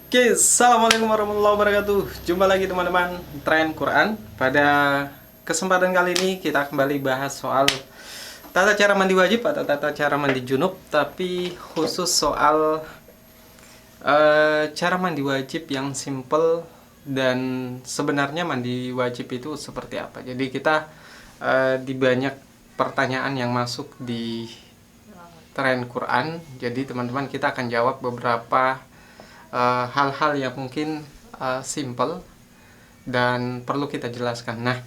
Oke, assalamualaikum warahmatullahi wabarakatuh. Jumpa lagi teman-teman Tren Quran. Pada kesempatan kali ini kita kembali bahas soal tata cara mandi wajib atau tata cara mandi junub, tapi khusus soal cara mandi wajib yang simple dan sebenarnya mandi wajib itu seperti apa. Jadi kita di banyak pertanyaan yang masuk di Tren Quran. Jadi teman-teman kita akan jawab beberapa hal-hal yang mungkin simple dan perlu kita jelaskan. Nah,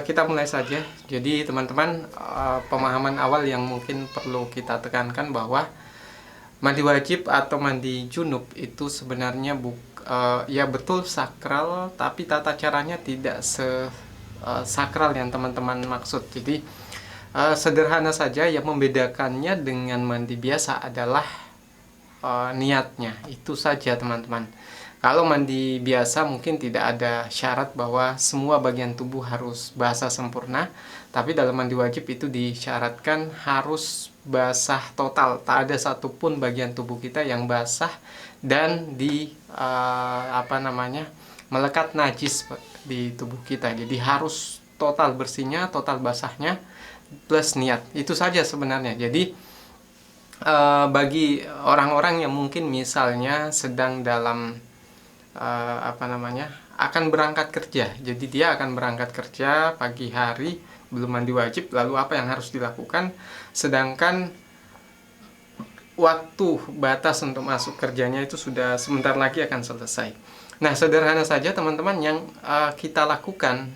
kita mulai saja. Jadi teman-teman, pemahaman awal yang mungkin perlu kita tekankan bahwa mandi wajib atau mandi junub itu sebenarnya ya betul sakral, tapi tata caranya tidak sakral yang teman-teman maksud. Jadi sederhana saja, yang membedakannya dengan mandi biasa adalah niatnya. Itu saja teman-teman. Kalau mandi biasa mungkin tidak ada syarat bahwa semua bagian tubuh harus basah sempurna, tapi dalam mandi wajib itu disyaratkan harus basah total. Tak ada satupun bagian tubuh kita yang basah dan melekat najis di tubuh kita. Jadi harus total bersihnya, total basahnya plus niat. Itu saja sebenarnya. Jadi bagi orang-orang yang mungkin misalnya sedang dalam akan berangkat kerja, jadi dia akan berangkat kerja pagi hari belum mandi wajib, lalu apa yang harus dilakukan, sedangkan waktu batas untuk masuk kerjanya itu sudah sebentar lagi akan selesai. Nah, sederhana saja teman-teman, yang kita lakukan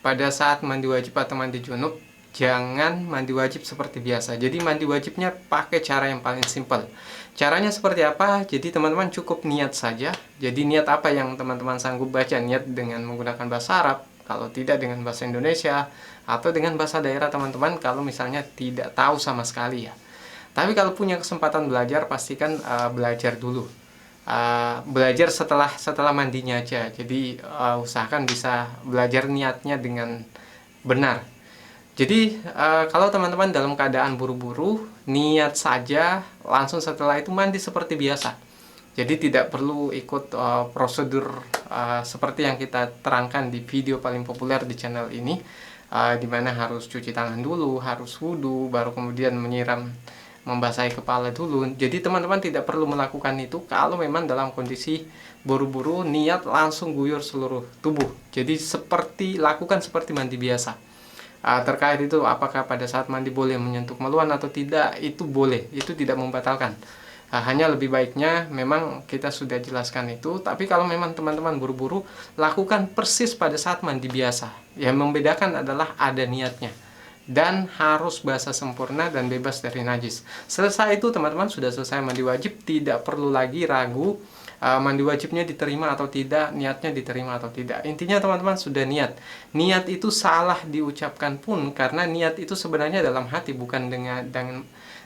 pada saat mandi wajib atau mandi junub, jangan mandi wajib seperti biasa. Jadi mandi wajibnya pakai cara yang paling simpel. Caranya seperti apa? Jadi teman-teman cukup niat saja. Jadi niat apa yang teman-teman sanggup baca. Niat dengan menggunakan bahasa Arab, kalau tidak dengan bahasa Indonesia, atau dengan bahasa daerah teman-teman kalau misalnya tidak tahu sama sekali ya. Tapi kalau punya kesempatan belajar, pastikan belajar dulu. Belajar setelah mandinya aja. Jadi usahakan bisa belajar niatnya dengan benar. Jadi kalau teman-teman dalam keadaan buru-buru, niat saja, langsung setelah itu mandi seperti biasa. Jadi tidak perlu ikut prosedur seperti yang kita terangkan di video paling populer di channel ini, di mana harus cuci tangan dulu, harus wudhu, baru kemudian membasahi kepala dulu. Jadi teman-teman tidak perlu melakukan itu kalau memang dalam kondisi buru-buru, niat langsung guyur seluruh tubuh. Jadi lakukan seperti mandi biasa. Terkait itu apakah pada saat mandi boleh menyentuh kemaluan atau tidak, itu boleh, itu tidak membatalkan. Hanya lebih baiknya memang kita sudah jelaskan itu, tapi kalau memang teman-teman buru-buru, lakukan persis pada saat mandi biasa. Yang membedakan adalah ada niatnya dan harus basah sempurna dan bebas dari najis. Selesai itu teman-teman sudah selesai mandi wajib, tidak perlu lagi ragu mandi wajibnya diterima atau tidak, niatnya diterima atau tidak. Intinya teman-teman sudah niat. Niat itu salah diucapkan pun karena niat itu sebenarnya dalam hati, bukan dengan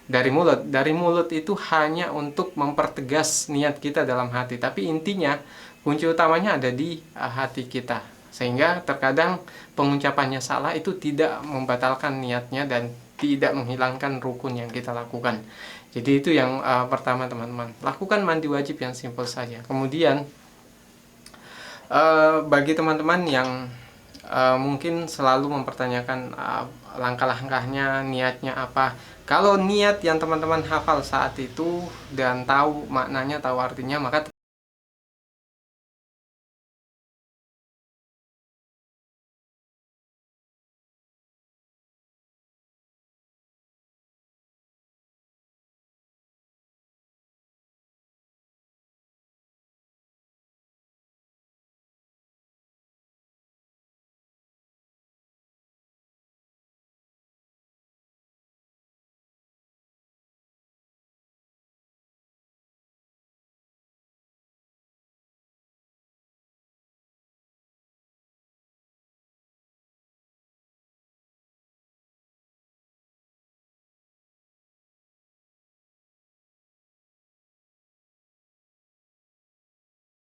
dari mulut. Dari mulut itu hanya untuk mempertegas niat kita dalam hati. Tapi intinya kunci utamanya ada di hati kita. Sehingga terkadang pengucapannya salah itu tidak membatalkan niatnya dan tidak menghilangkan rukun yang kita lakukan. Jadi itu yang pertama teman-teman. Lakukan mandi wajib yang simpel saja. Kemudian bagi teman-teman yang mungkin selalu mempertanyakan langkah-langkahnya, niatnya apa. Kalau niat yang teman-teman hafal saat itu dan tahu maknanya, tahu artinya, maka